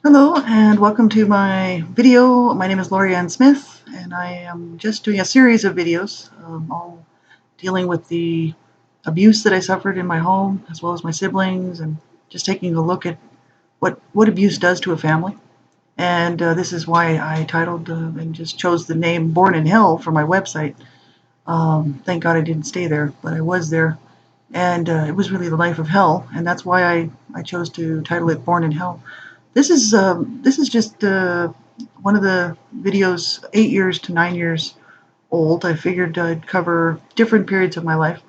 Hello and welcome to my video. My name is Lori Ann Smith and I am just doing a series of videos all dealing with the abuse that I suffered in my home as well as my siblings and just taking a look at what abuse does to a family. And this is why I titled and just chose the name Born in Hell for my website. Thank God I didn't stay there, but I was there. And it was really the life of hell, and that's why I chose to title it Born in Hell. This is just one of the videos, 8 years to 9 years old. I figured I'd cover different periods of my life,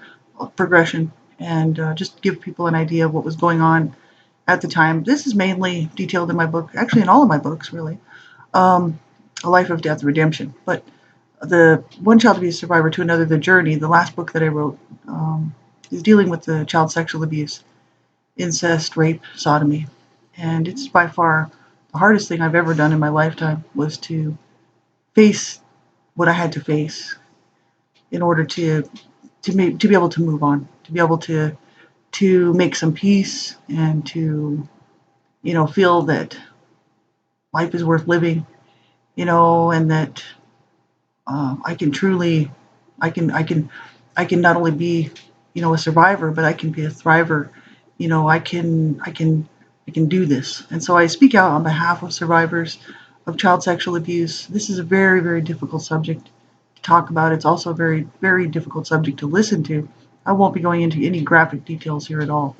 progression, and just give people an idea of what was going on at the time. This is mainly detailed in my book, actually in all of my books, really. Um, A Life of Death Redemption. But the One Child Abuse Survivor to Another, The Journey, the last book that I wrote, is dealing with the child sexual abuse, incest, rape, sodomy. And it's by far the hardest thing I've ever done in my lifetime was to face what I had to face in order to be able to move on, to be able to make some peace and to feel that life is worth living, and that I can truly, I can I can I can not only be a survivor, but I can be a thriver. I can do this. And so I speak out on behalf of survivors of child sexual abuse. This is a very, very difficult subject to talk about. It's also a very, very difficult subject to listen to. I won't be going into any graphic details here at all.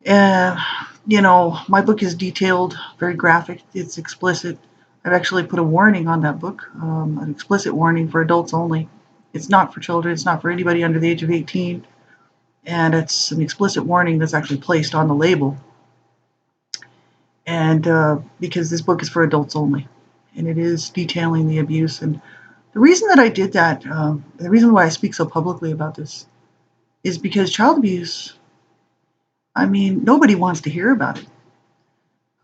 And, my book is detailed, very graphic, it's explicit. I've actually put a warning on that book, an explicit warning for adults only. It's not for children, it's not for anybody under the age of 18, and it's an explicit warning that's actually placed on the label. And because this book is for adults only, and it is detailing the abuse. And the reason that I did that, the reason why I speak so publicly about this, is because child abuse, I mean, nobody wants to hear about it.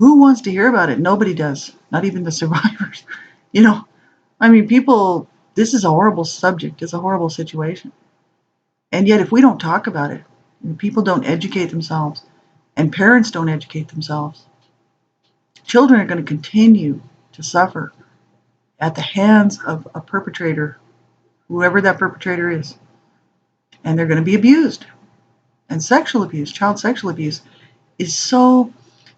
Who wants to hear about it? Nobody does, not even the survivors. You know, I mean, people, this is a horrible subject, it's a horrible situation. And yet, if we don't talk about it, and people don't educate themselves, and parents don't educate themselves, children are going to continue to suffer at the hands of a perpetrator, whoever that perpetrator is. And they're going to be abused. And sexual abuse, child sexual abuse, is so.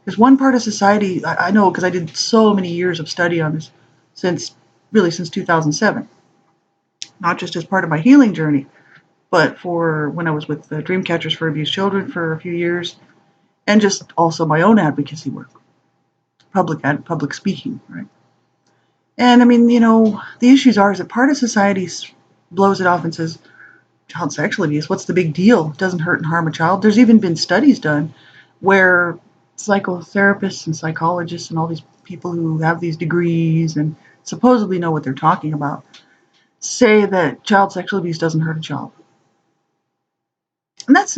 There's one part of society, I know because I did so many years of study on this since 2007, not just as part of my healing journey, but for when I was with the Dreamcatchers for Abused Children for a few years, and just also my own advocacy work, public speaking, right? And I mean, the issues are is that part of society blows it off and says, child sexual abuse, what's the big deal? It doesn't hurt and harm a child. There's even been studies done where psychotherapists and psychologists and all these people who have these degrees and supposedly know what they're talking about say that child sexual abuse doesn't hurt a child. And that's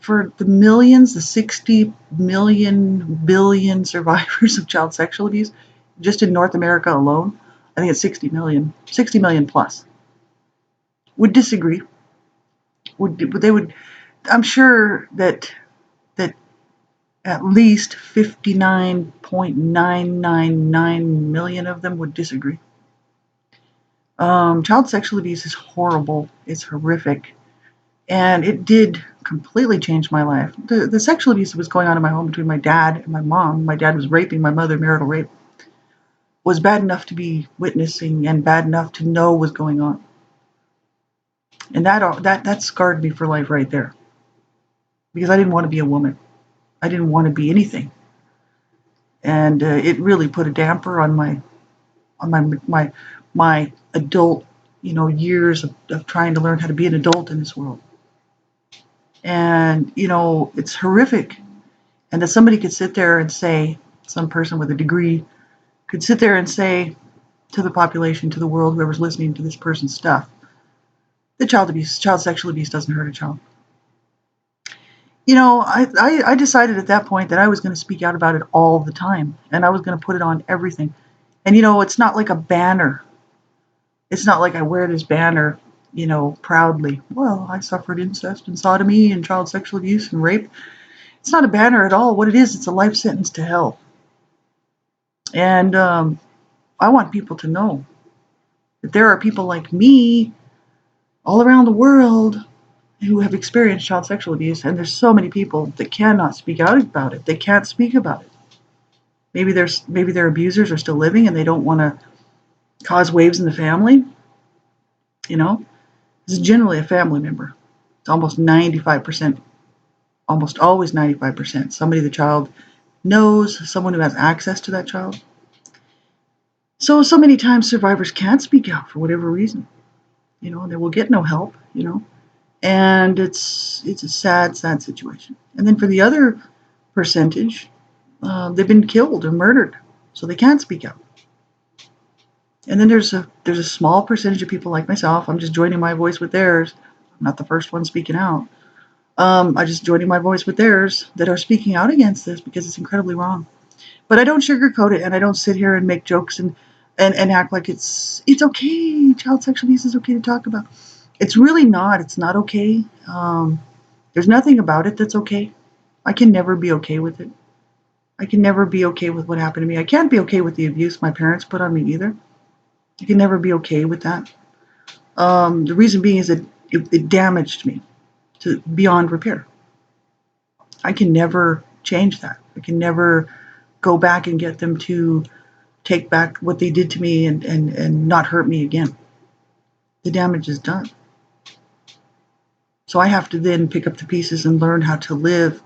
for the millions, the 60 million billion survivors of child sexual abuse, just in North America alone, I think it's 60 million plus, would disagree. I'm sure that at least 59.999 million of them would disagree. Child sexual abuse is horrible. It's horrific. And it did completely change my life. The sexual abuse that was going on in my home between my dad and my mom, my dad was raping my mother, marital rape, was bad enough to be witnessing and bad enough to know was going on. And that scarred me for life right there. Because I didn't want to be a woman. I didn't want to be anything. And it really put a damper on my adult, years of trying to learn how to be an adult in this world. And it's horrific. And that somebody could sit there and say, some person with a degree could sit there and say to the population, to the world, whoever's listening to this person's stuff, that child sexual abuse doesn't hurt a child. I decided at that point that I was going to speak out about it all the time, and I was going to put it on everything. And it's not like a banner. It's not like I wear this banner, proudly. Well, I suffered incest and sodomy and child sexual abuse and rape. It's not a banner at all. What it is, it's a life sentence to hell. And I want people to know that there are people like me all around the world who have experienced child sexual abuse, and there's so many people that cannot speak out about it. They can't speak about it. Maybe their abusers are still living and they don't want to cause waves in the family. You know, this is generally a family member. It's almost 95%, almost always 95%. Somebody the child knows, someone who has access to that child. So many times survivors can't speak out for whatever reason. They will get no help. And it's a sad, sad situation. And then for the other percentage, they've been killed or murdered, so they can't speak out. And then there's a small percentage of people like myself. I'm just joining my voice with theirs. I'm not the first one speaking out. I'm just joining my voice with theirs that are speaking out against this because it's incredibly wrong. But I don't sugarcoat it, and I don't sit here and make jokes and act like it's okay. Child sexual abuse is okay to talk about. It's really not. It's not okay. There's nothing about it that's okay. I can never be okay with it. I can never be okay with what happened to me. I can't be okay with the abuse my parents put on me either. I can never be okay with that. The reason being is that it damaged me to beyond repair. I can never change that. I can never go back and get them to take back what they did to me and not hurt me again. The damage is done. So I have to then pick up the pieces and learn how to live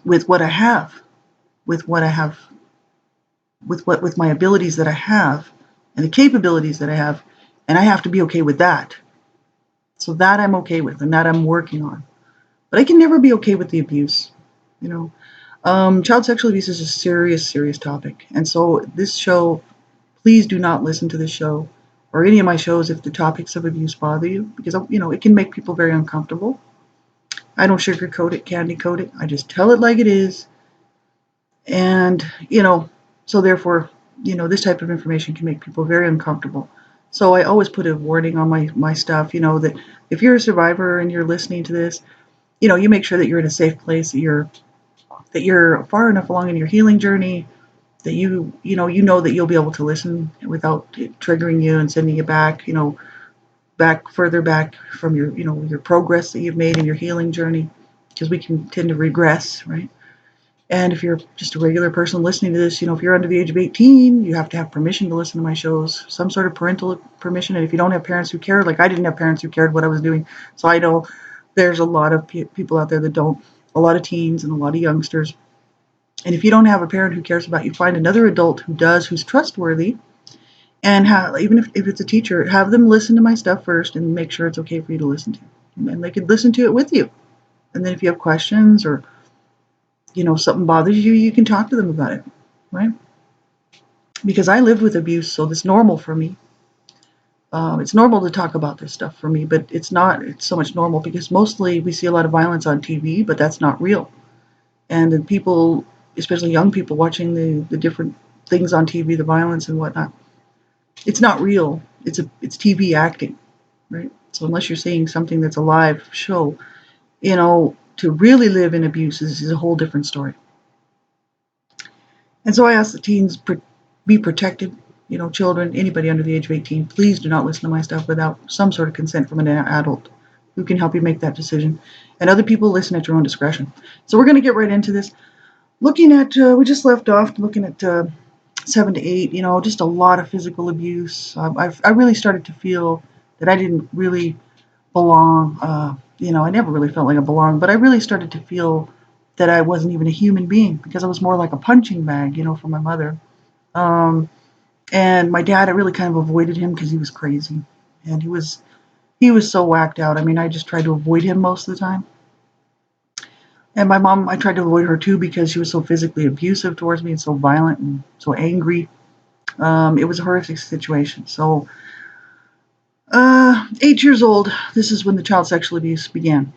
with what I have, with my abilities that I have and the capabilities that I have, and I have to be okay with that. So that I'm okay with and that I'm working on. But I can never be okay with the abuse. Child sexual abuse is a serious, serious topic. And so this show, please do not listen to this show or any of my shows if the topics of abuse bother you, because it can make people very uncomfortable. I don't sugarcoat it, candy coat it. I just tell it like it is. And, so therefore, this type of information can make people very uncomfortable. So I always put a warning on my stuff, that if you're a survivor and you're listening to this, you make sure that you're in a safe place, that you're far enough along in your healing journey, that you know that you'll be able to listen without it triggering you and sending you back, further back from your progress that you've made in your healing journey, because we can tend to regress, right? And if you're just a regular person listening to this, if you're under the age of 18, you have to have permission to listen to my shows, some sort of parental permission. And if you don't have parents who care, like I didn't have parents who cared what I was doing, so I know there's a lot of people out there that don't, a lot of teens and a lot of youngsters. And if you don't have a parent who cares about you, find another adult who does, who's trustworthy, and even if it's a teacher, have them listen to my stuff first and make sure it's okay for you to listen to. And they could listen to it with you. And then if you have questions or something bothers you, you can talk to them about it, right? Because I lived with abuse, so it's normal for me. It's normal to talk about this stuff for me, but it's so much normal because mostly we see a lot of violence on TV, but that's not real. And the people, especially young people watching the different things on TV, the violence and whatnot, it's not real. It's TV acting, right? So unless you're seeing something that's a live show, to really live in abuse is a whole different story. And so I ask the teens be protected. Children, anybody under the age of 18, please do not listen to my stuff without some sort of consent from an adult who can help you make that decision. And other people, listen at your own discretion. So we're going to get right into this. Looking at, we just left off looking at 7 to 8, just a lot of physical abuse. I really started to feel that I didn't really belong. I never really felt like I belonged, but I really started to feel that I wasn't even a human being because I was more like a punching bag, for my mother. And my dad, I really kind of avoided him because he was crazy, and he was so whacked out. I mean, I just tried to avoid him most of the time. And my mom, I tried to avoid her too because she was so physically abusive towards me and so violent and so angry. It was a horrific situation. So, 8 years old, this is when the child sexual abuse began.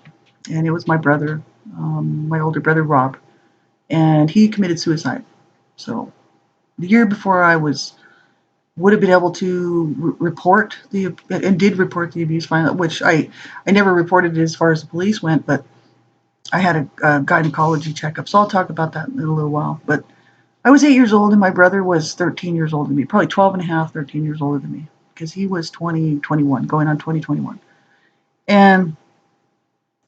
And it was my brother, my older brother, Rob. And he committed suicide. So, the year before I would have been able to report and did report the abuse finally, which I never reported it as far as the police went, but I had a gynecology checkup, so I'll talk about that in a little while. But I was 8 years old, and my brother was 13 years older than me, probably 12 and a half, 13 years older than me, because he was 20, 21, going on 2021. And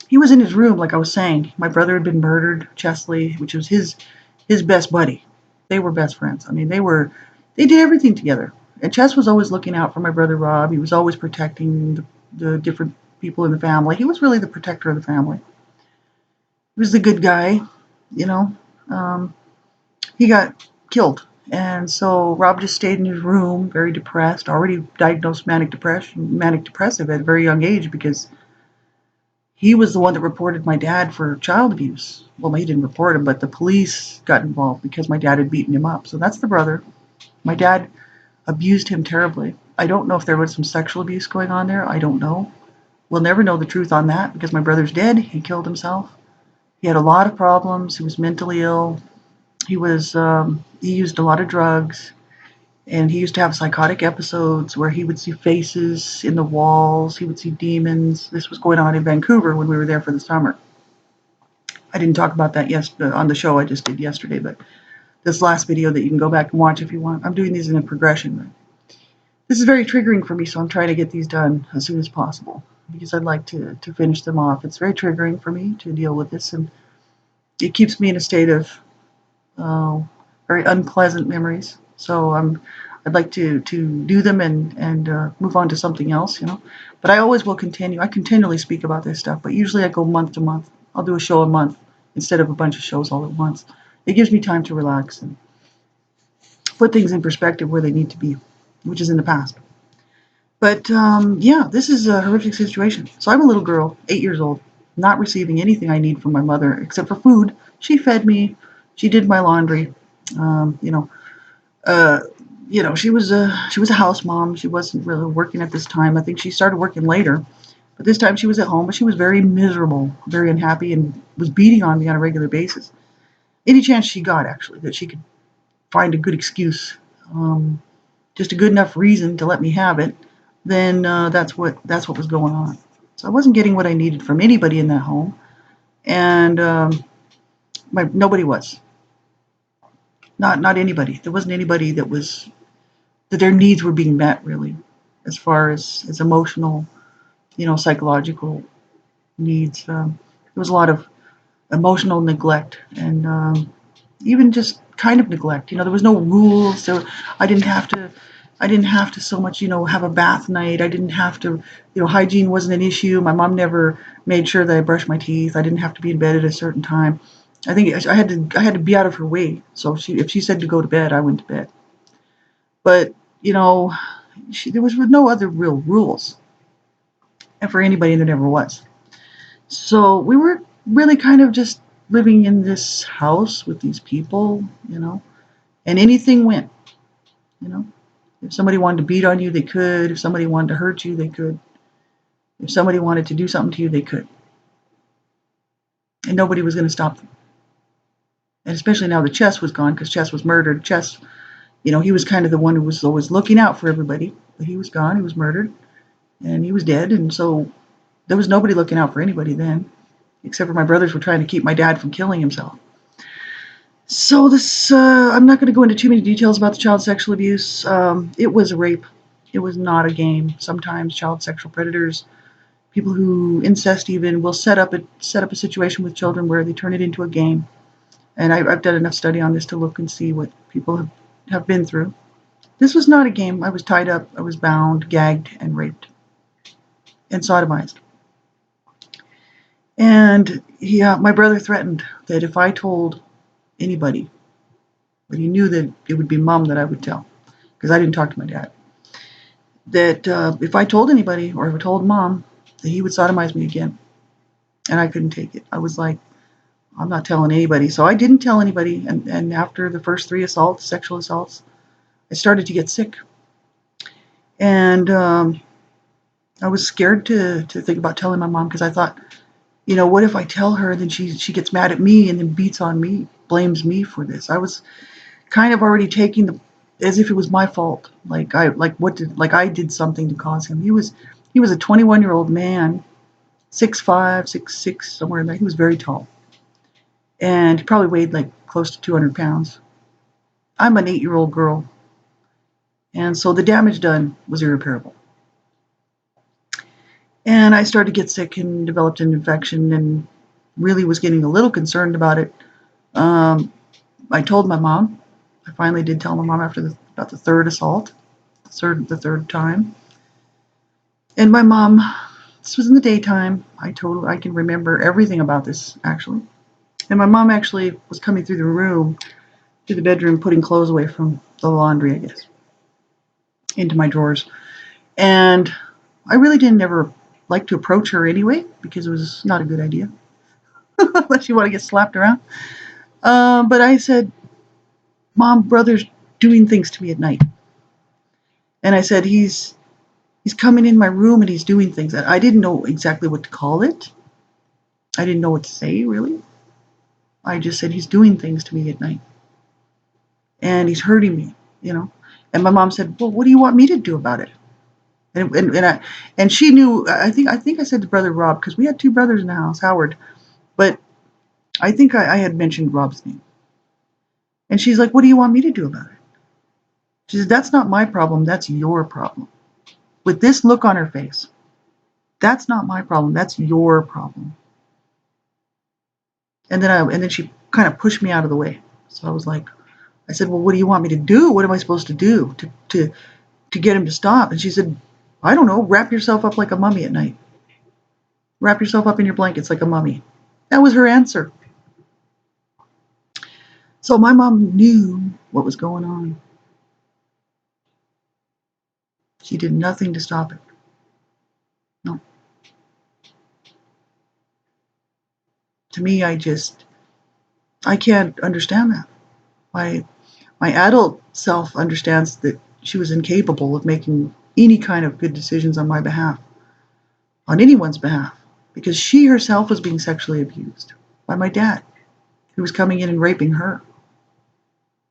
he was in his room, like I was saying. My brother had been murdered, Chesley, which was his best buddy. They were best friends. I mean, they did everything together. And Chess was always looking out for my brother Rob. He was always protecting the different people in the family. He was really the protector of the family. He was the good guy, you know. Um, he got killed. And so Rob just stayed in his room, very depressed, already diagnosed manic depression, manic depressive at a very young age because he was the one that reported my dad for child abuse. Well, he didn't report him, but the police got involved because my dad had beaten him up. So that's the brother. My dad abused him terribly. I don't know if there was some sexual abuse going on there. I don't know. We'll never know the truth on that because my brother's dead. He killed himself. He had a lot of problems. He was mentally ill. He used a lot of drugs, and he used to have psychotic episodes where he would see faces in the walls. He would see demons. This was going on in Vancouver when we were there for the summer. I didn't talk about that on the show I just did yesterday, but this last video that you can go back and watch if you want. I'm doing these in a progression. This is very triggering for me, so I'm trying to get these done as soon as possible because I'd like to finish them off. It's very triggering for me to deal with this, and it keeps me in a state of uh, very unpleasant memories. So I'd like to do them and move on to something else, you know. But I always will continue. I continually speak about this stuff, but usually I go month to month. I'll do a show a month instead of a bunch of shows all at once. It gives me time to relax and put things in perspective where they need to be, which is in the past. But yeah, this is a horrific situation. So I'm a little girl, 8 years old, not receiving anything I need from my mother except for food. She fed me. She did my laundry. Um, you know, uh, she was a house mom. She wasn't really working at this time. I think she started working later, but this time she was at home. But she was very miserable, very unhappy, and was beating on me on a regular basis. Any chance she got, actually, that she could find a good excuse, um, just a good enough reason to let me have it, then that's what was going on. So I wasn't getting what I needed from anybody in that home, and nobody was, not anybody. There wasn't anybody that their needs were being met really, as far as emotional, psychological needs. There was a lot of emotional neglect and even just kind of neglect. There was no rules. I didn't have to. I didn't have to so much, have a bath night. I didn't have to, hygiene wasn't an issue. My mom never made sure that I brushed my teeth. I didn't have to be in bed at a certain time. I think I had to be out of her way. So if she said to go to bed, I went to bed. But you know, there was no other real rules, and for anybody, there never was. So we were really kind of just living in this house with these people, and anything went, you know. If somebody wanted to beat on you, they could. If somebody wanted to hurt you, they could. If somebody wanted to do something to you, they could. And nobody was going to stop them. And especially now that Chess was gone, because Chess was murdered. Chess, he was kind of the one who was always looking out for everybody. But he was gone. He was murdered. And he was dead. And so there was nobody looking out for anybody then, except for my brothers were trying to keep my dad from killing himself. So I'm not going to go into too many details about the child sexual abuse. It was a rape. It was not a game. Sometimes child sexual predators, people who incest even, will set up a situation with children where they turn it into a game. And I've done enough study on this to look and see what people have been through. This was not a game. I was tied up. I was bound, gagged, and raped, and sodomized. And my brother threatened that if I told anybody, but he knew that it would be Mom that I would tell, because I didn't talk to my dad, that if I told anybody or if I told Mom, that he would sodomize me again. And I couldn't take it. I was like, I'm not telling anybody. So I didn't tell anybody. And after the first 3 assaults, sexual assaults, I started to get sick. And I was scared to think about telling my mom because I thought, what if I tell her and then she gets mad at me and then beats on me, blames me for this. I was kind of already taking as if it was my fault. I did something to cause him. He was a 21-year-old man 6'5", 6'6", somewhere in there. He was very tall. And he probably weighed like close to 200 pounds. I'm an 8-year-old girl. And so the damage done was irreparable. And I started to get sick and developed an infection and really was getting a little concerned about it. I told my mom. I finally did tell my mom after about the third assault, the third time. And my mom, this was in the daytime. I can remember everything about this actually. And my mom actually was coming through the bedroom, putting clothes away from the laundry, I guess, into my drawers. And I really didn't ever like to approach her anyway, because it was not a good idea, unless you want to get slapped around. But I said, Mom, brother's doing things to me at night. And I said, he's coming in my room and he's doing things. I didn't know exactly what to call it. I didn't know what to say, really. I just said, he's doing things to me at night. And he's hurting me, you know. And my mom said, well, what do you want me to do about it? And she knew. I think I said to Brother Rob, because we had two brothers in the house, Howard. But I think I had mentioned Rob's name. And she's like, what do you want me to do about it? She said, that's not my problem. That's your problem. With this look on her face, that's not my problem. That's your problem. And then she kind of pushed me out of the way. So I was like, I said, well, what do you want me to do? What am I supposed to do to get him to stop? And she said, I don't know, wrap yourself up like a mummy at night. Wrap yourself up in your blankets like a mummy. That was her answer. So my mom knew what was going on. She did nothing to stop it. No. To me, I can't understand that. My adult self understands that she was incapable of making any kind of good decisions on my behalf, on anyone's behalf, because she herself was being sexually abused by my dad, who was coming in and raping her.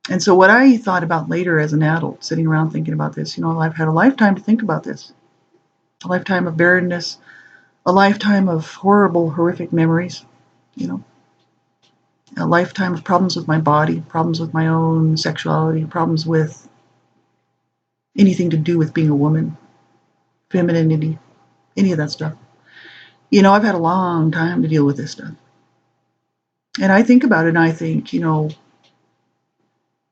And so what I thought about later as an adult, sitting around thinking about this, I've had a lifetime to think about this, a lifetime of barrenness, a lifetime of horrible, horrific memories, a lifetime of problems with my body, problems with my own sexuality, problems with anything to do with being a woman, femininity, any of that stuff. I've had a long time to deal with this stuff. And I think about it and I think,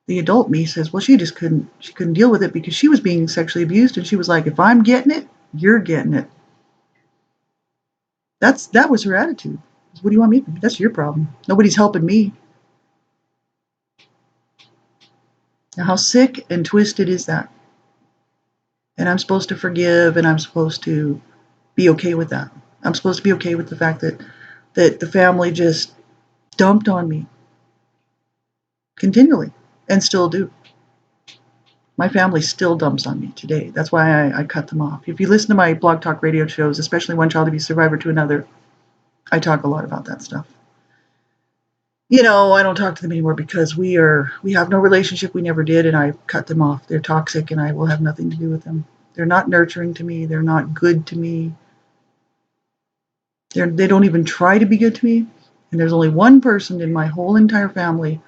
the adult me says, well, she couldn't deal with it because she was being sexually abused. And she was like, if I'm getting it, you're getting it. That was her attitude. What do you want me to do? That's your problem. Nobody's helping me. Now, how sick and twisted is that? And I'm supposed to forgive and I'm supposed to be okay with that. I'm supposed to be okay with the fact that the family just dumped on me continually and still do. My family still dumps on me today. That's why I cut them off. If you listen to my blog talk radio shows, especially One Child Abuse Survivor to Another, I talk a lot about that stuff. I don't talk to them anymore because we have no relationship. We never did, and I cut them off. They're toxic, and I will have nothing to do with them. They're not nurturing to me. They're not good to me. They don't even try to be good to me. And there's only one person in my whole entire family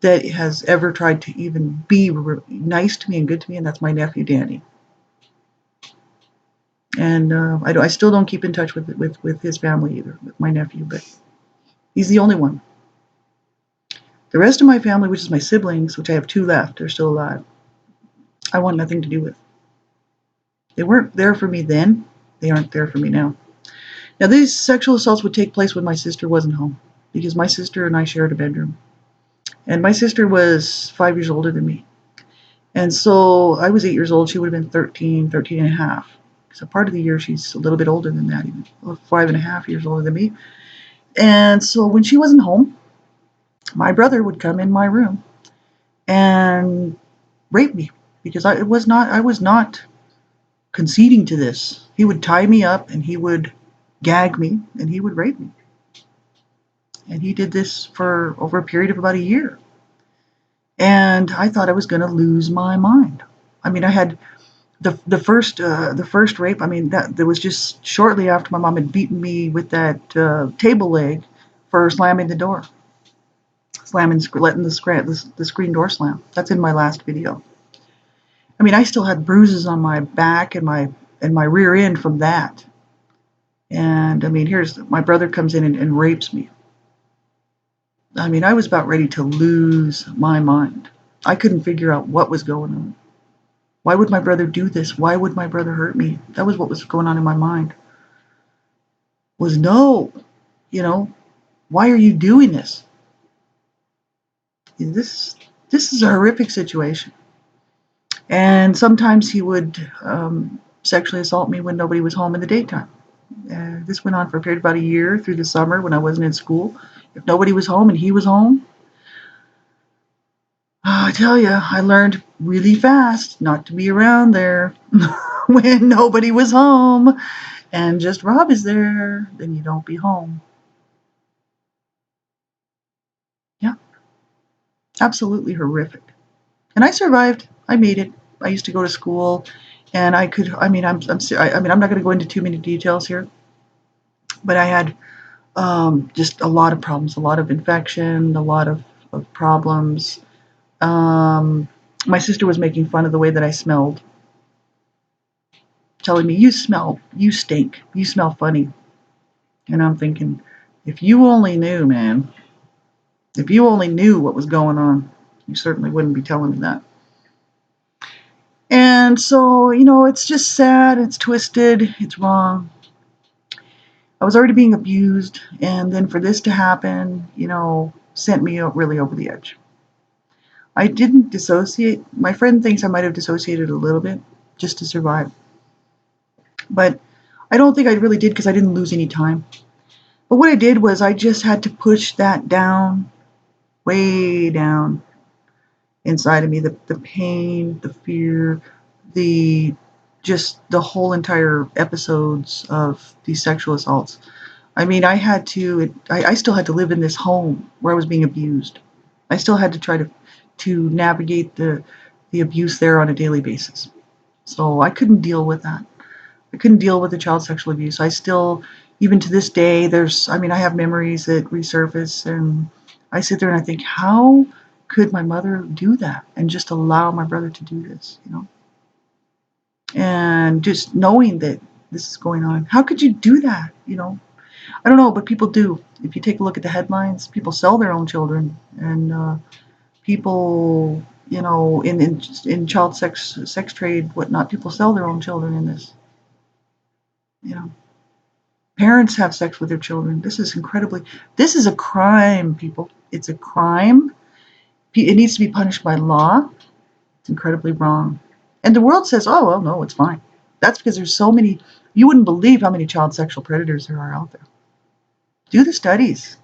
that has ever tried to even be nice to me and good to me, and that's my nephew, Danny. And I still don't keep in touch with his family either, with my nephew, but he's the only one. The rest of my family, which is my siblings, which I have 2 left, they're still alive, I want nothing to do with. They weren't there for me then. They aren't there for me now. Now, these sexual assaults would take place when my sister wasn't home, because my sister and I shared a bedroom. And my sister was 5 years older than me. And so I was 8 years old. She would have been 13 and a half. So part of the year, she's a little bit older than that, even 5.5 years older than me. And so when she wasn't home, my brother would come in my room and rape me because I was not conceding to this. He would tie me up and he would gag me and he would rape me. And he did this for over a period of about a year. And I thought I was going to lose my mind. I mean, I had The first rape. I mean, that was just shortly after my mom had beaten me with that table leg for slamming the door, letting the screen door slam. That's in my last video. I mean, I still had bruises on my back and my rear end from that. And I mean, here's my brother comes in and rapes me. I mean, I was about ready to lose my mind. I couldn't figure out what was going on. Why would my brother do this? Why would my brother hurt me? That was what was going on in my mind. Was no, you know, why are you doing this? This is a horrific situation. And sometimes he would sexually assault me when nobody was home in the daytime. This went on for a period of about a year through the summer when I wasn't in school. If nobody was home and he was home, I tell you, I learned really fast not to be around there when nobody was home and just Rob is there, then you don't be home. Yeah, absolutely horrific. And I survived. I made it. I used to go to school, and I could. I mean, I'm not going to go into too many details here, but I had just a lot of problems, a lot of infection, a lot of problems. My sister was making fun of the way that I smelled, telling me, you stink, you smell funny. And I'm thinking, if you only knew, man, if you only knew what was going on, you certainly wouldn't be telling me that. And so, it's just sad, it's twisted, it's wrong. I was already being abused, and then for this to happen, sent me really over the edge. I didn't dissociate. My friend thinks I might have dissociated a little bit just to survive. But I don't think I really did because I didn't lose any time. But what I did was I just had to push that down, way down inside of me, the pain, the fear, the just the whole entire episodes of these sexual assaults. I mean, I still had to live in this home where I was being abused. I still had to try to navigate the abuse there on a daily basis. So I couldn't deal with that. I couldn't deal with the child sexual abuse. I still, even to this day, I have memories that resurface, and I sit there and I think, how could my mother do that and just allow my brother to do this? And just knowing that this is going on, how could you do that? I don't know, but people do. If you take a look at the headlines, people sell their own children, and people, in child sex trade, whatnot, people sell their own children in this. You know, parents have sex with their children. This is a crime, people. It's a crime. It needs to be punished by law. It's incredibly wrong. And the world says, oh, well, no, it's fine. That's because there's so many, you wouldn't believe how many child sexual predators there are out there. Do the studies.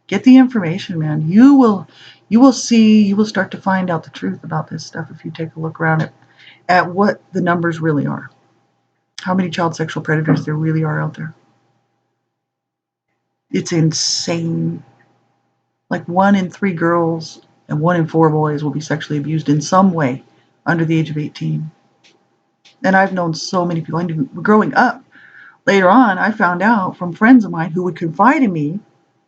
Get the information, man. You will start to find out the truth about this stuff if you take a look around at what the numbers really are. How many child sexual predators there really are out there. It's insane. Like 1 in 3 girls and 1 in 4 boys will be sexually abused in some way under the age of 18. And I've known so many people. Growing up, later on, I found out from friends of mine who would confide in me.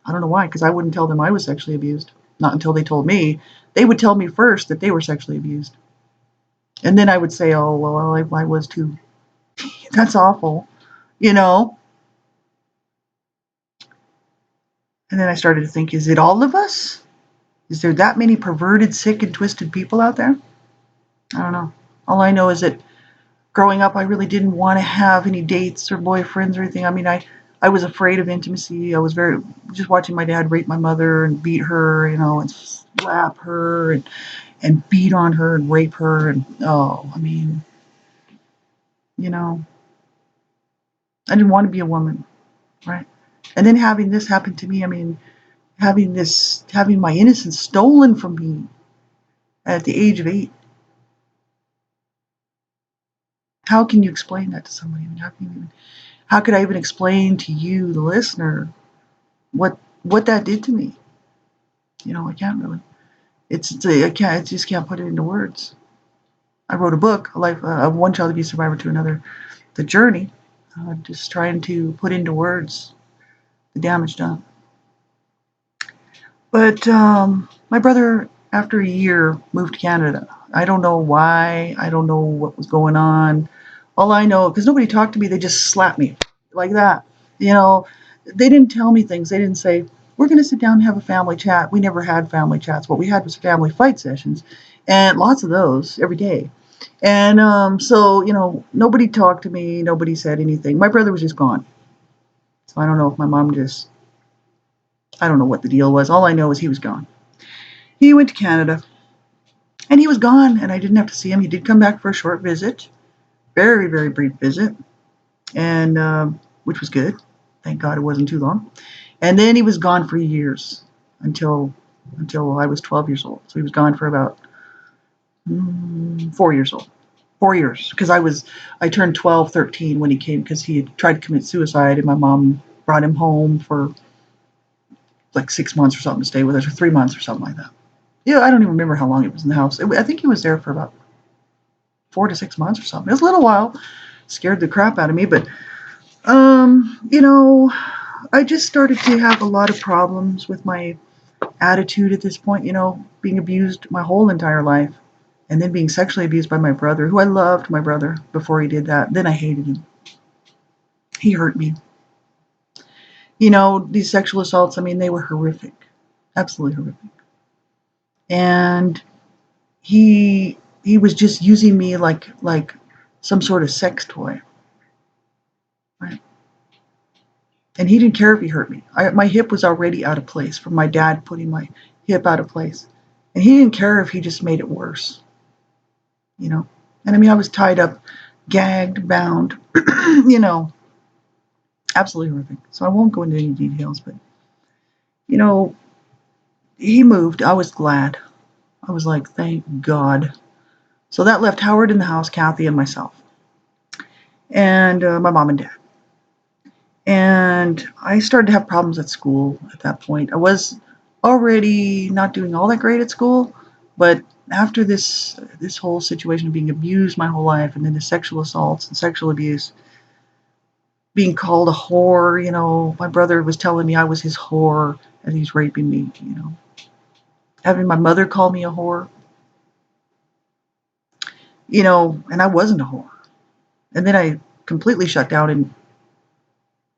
I don't know why, because I wouldn't tell them I was sexually abused. Not until they told me. They would tell me first that they were sexually abused. And then I would say, oh, well, I was too. That's awful, you know? And then I started to think, is it all of us? Is there that many perverted, sick, and twisted people out there? I don't know. All I know is that growing up, I really didn't want to have any dates or boyfriends or anything. I mean, I was afraid of intimacy. I was just watching my dad rape my mother and beat her, and slap her and beat on her and rape her. And, I mean, I didn't want to be a woman, right? And then having this happen to me, I mean, having my innocence stolen from me at the age of 8. How can you explain that to somebody? I mean, how could I even explain to you, the listener, what that did to me? I can't really. I just can't put it into words. I wrote a book, A Life of One Child Abuse Survivor to Another, The Journey, just trying to put into words the damage done. But my brother, after a year, moved to Canada. I don't know why. I don't know what was going on. All I know, because nobody talked to me, they just slapped me like that. You know, they didn't tell me things. They didn't say, we're going to sit down and have a family chat. We never had family chats. What we had was family fight sessions, and lots of those every day. And so, nobody talked to me. Nobody said anything. My brother was just gone. So I don't know if my mom just, I don't know what the deal was. All I know is he was gone. He went to Canada and he was gone, and I didn't have to see him. He did come back for a short visit, very, very brief visit, and which was good. Thank God it wasn't too long. And then he was gone for years until I was 12 years old. So he was gone for about 4 years old. 4 years, because I turned 12, 13 when he came, because he had tried to commit suicide, and my mom brought him home for like 6 months or something to stay with us, or 3 months or something like that. Yeah, I don't even remember how long he was in the house. I think he was there for about 4 to 6 months or something. It was a little while. Scared the crap out of me, but I just started to have a lot of problems with my attitude at this point. Being abused my whole entire life, and then being sexually abused by my brother, who I loved my brother before he did that. Then I hated him. He hurt me. These sexual assaults, I mean, they were horrific, absolutely horrific. And he was just using me like some sort of sex toy, right? And he didn't care if he hurt me. My hip was already out of place from my dad putting my hip out of place, and he didn't care if he just made it worse. And I mean, I was tied up, gagged, bound, absolutely horrific. So I won't go into any details, but you know, he moved. I was glad. I was like, thank God. So that left Howard in the house, Kathy, and myself, and my mom and dad. And I started to have problems at school at that point. I was already not doing all that great at school, but after this whole situation of being abused my whole life, and then the sexual assaults and sexual abuse, being called a whore, my brother was telling me I was his whore and he's raping me, having my mother call me a whore, and I wasn't a whore. And then I completely shut down, and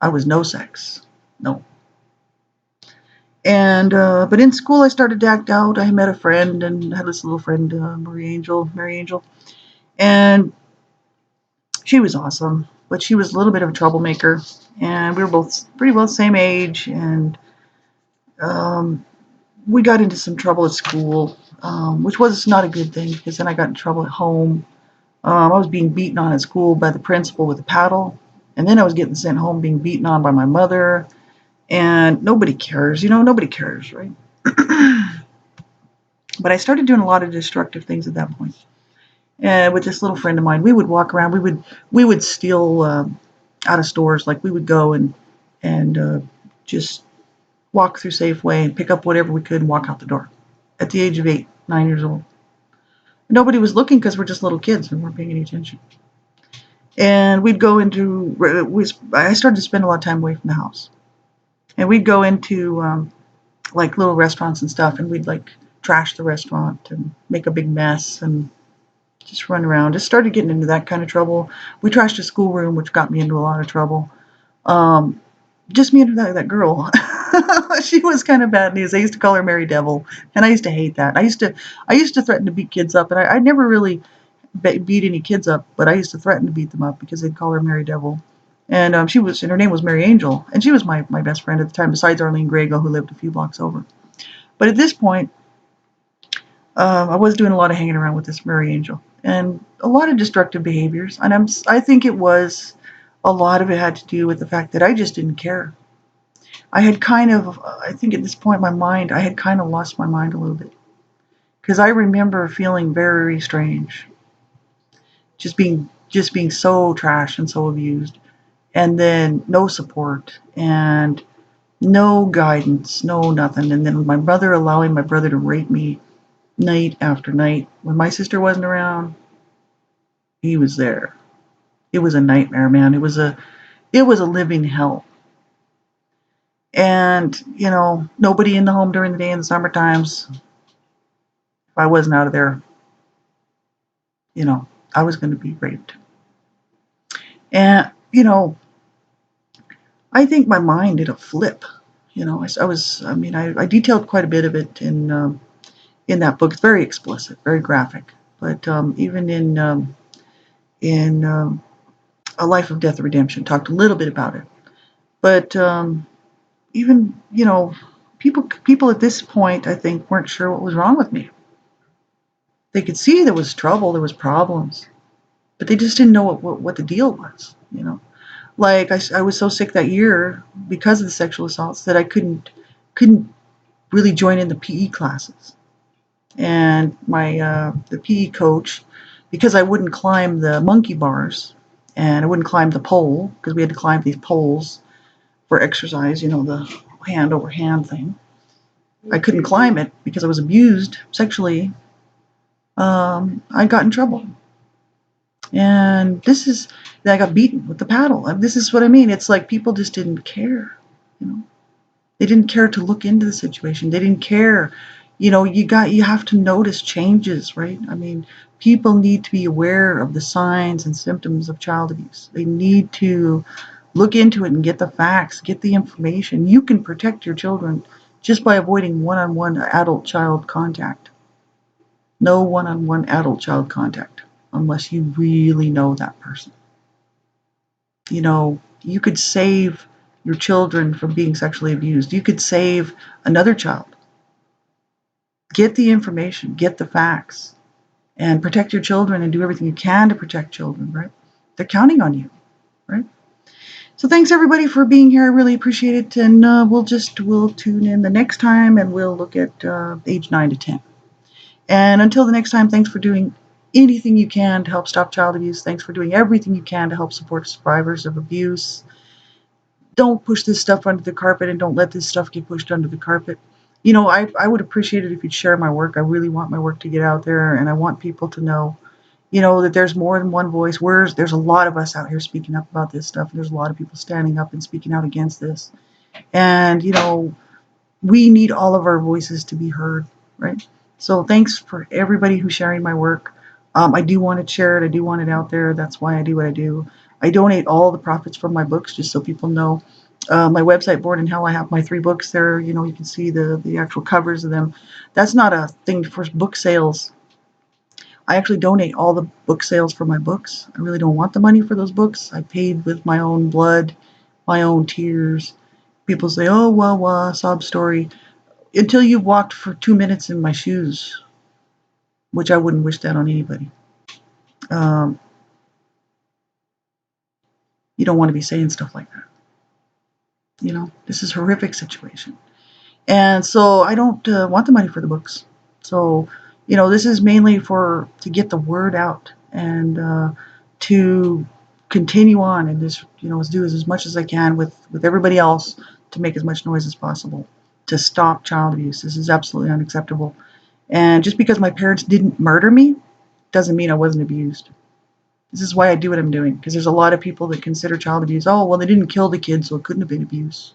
I was no sex. No. And but in school I started to act out. I met a friend, and I had this little friend, Mary Angel, and she was awesome, but she was a little bit of a troublemaker, and we were both pretty well the same age, and we got into some trouble at school, which was not a good thing, because then I got in trouble at home. I was being beaten on at school by the principal with a paddle, and then I was getting sent home being beaten on by my mother, and nobody cares, nobody cares, right? But I started doing a lot of destructive things at that point. And with this little friend of mine, we would walk around. We would steal out of stores. Like we would go and just walk through Safeway and pick up whatever we could and walk out the door. At the age of 8, 9 years old, nobody was looking because we're just little kids and weren't paying any attention. And we'd go into. I started to spend a lot of time away from the house, and we'd go into like little restaurants and stuff, and we'd like trash the restaurant and make a big mess and just run around. Just started getting into that kind of trouble. We trashed a schoolroom, which got me into a lot of trouble. Just me and that girl. She was kind of bad news. I used to call her Mary Devil, and I used to hate that. I used to threaten to beat kids up, and I never really beat any kids up, but I used to threaten to beat them up because they'd call her Mary Devil. And and her name was Mary Angel, and she was my best friend at the time, besides Arlene Grego, who lived a few blocks over. But at this point, I was doing a lot of hanging around with this Mary Angel, and a lot of destructive behaviors. And I think a lot of it had to do with the fact that I just didn't care. I think at this point in my mind, I had kind of lost my mind a little bit, because I remember feeling very strange, just being so trashed and so abused, and then no support and no guidance, no nothing. And then allowing my brother to rape me night after night when my sister wasn't around. he was there. It was a nightmare, man. It was a living hell. And, nobody in the home during the day in the summer times. If I wasn't out of there, I was going to be raped. And, I think my mind did a flip. I detailed quite a bit of it in that book. It's very explicit, very graphic. But even in A Life of Death and Redemption, talked a little bit about it. But even, people at this point, I think, weren't sure what was wrong with me. They could see there was trouble, there was problems, but they just didn't know what the deal was. Like I was so sick that year because of the sexual assaults that I couldn't really join in the PE classes. And the PE coach, because I wouldn't climb the monkey bars and I wouldn't climb the pole, because we had to climb these poles for exercise, the hand over hand thing. I couldn't climb it because I was abused sexually. I got in trouble. And I got beaten with the paddle. This is what I mean. It's like people just didn't care. They didn't care to look into the situation. They didn't care. You have to notice changes, right? I mean, people need to be aware of the signs and symptoms of child abuse. They need to look into it and get the facts, get the information. You can protect your children just by avoiding one-on-one adult-child contact. No one-on-one adult-child contact unless you really know that person. You could save your children from being sexually abused. You could save another child. Get the information, get the facts, and protect your children and do everything you can to protect children, right? They're counting on you, right? So thanks everybody for being here. I really appreciate it. And we'll tune in the next time and we'll look at age 9 to 10. And until the next time, thanks for doing anything you can to help stop child abuse. Thanks for doing everything you can to help support survivors of abuse. Don't push this stuff under the carpet and don't let this stuff get pushed under the carpet. I would appreciate it if you'd share my work. I really want my work to get out there, and I want people to know, that there's more than one voice. There's a lot of us out here speaking up about this stuff. And there's a lot of people standing up and speaking out against this. And, we need all of our voices to be heard, right? So thanks for everybody who's sharing my work. I do want to share it. I do want it out there. That's why I do what I do. I donate all the profits from my books, just so people know. My website, Born in Hell, I have my 3 books there. You can see the actual covers of them. That's not a thing for book sales. I actually donate all the book sales for my books. I really don't want the money for those books. I paid with my own blood, my own tears. People say, oh, well, sob story. Until you've walked for 2 minutes in my shoes, which I wouldn't wish that on anybody. You don't want to be saying stuff like that. This is a horrific situation. And so I don't want the money for the books. So, this is mainly to get the word out and to continue on and just, do as much as I can with everybody else to make as much noise as possible to stop child abuse. This is absolutely unacceptable. And just because my parents didn't murder me doesn't mean I wasn't abused. This is why I do what I'm doing, because there's a lot of people that consider child abuse, oh, well, they didn't kill the kids, so it couldn't have been abuse.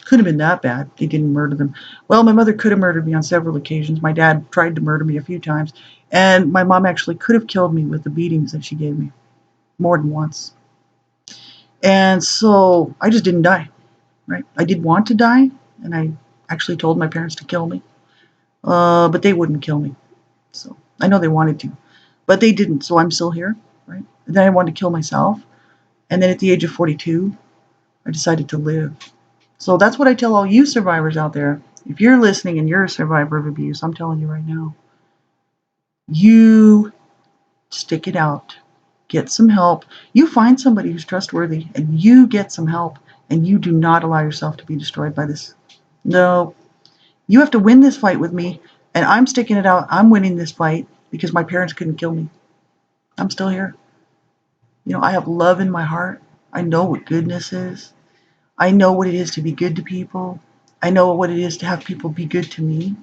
Couldn't have been that bad. They didn't murder them. Well, my mother could have murdered me on several occasions. My dad tried to murder me a few times. And my mom actually could have killed me with the beatings that she gave me more than once. And so I just didn't die, right? I did want to die, and I actually told my parents to kill me. But they wouldn't kill me. So I know they wanted to, but they didn't. So I'm still here, right? And then I wanted to kill myself. And then at the age of 42, I decided to live. So that's what I tell all you survivors out there. If you're listening and you're a survivor of abuse, I'm telling you right now, you stick it out. Get some help. You find somebody who's trustworthy and you get some help, and you do not allow yourself to be destroyed by this. No, you have to win this fight with me, and I'm sticking it out. I'm winning this fight because my parents couldn't kill me. I'm still here. I have love in my heart. I know what goodness is. I know what it is to be good to people. I know what it is to have people be good to me.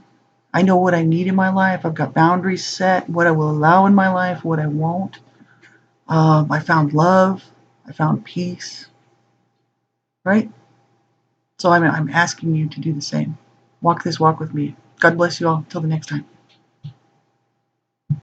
I know what I need in my life. I've got boundaries set, what I will allow in my life, what I won't. I found love. I found peace. Right? So I'm asking you to do the same. Walk this walk with me. God bless you all. Till the next time.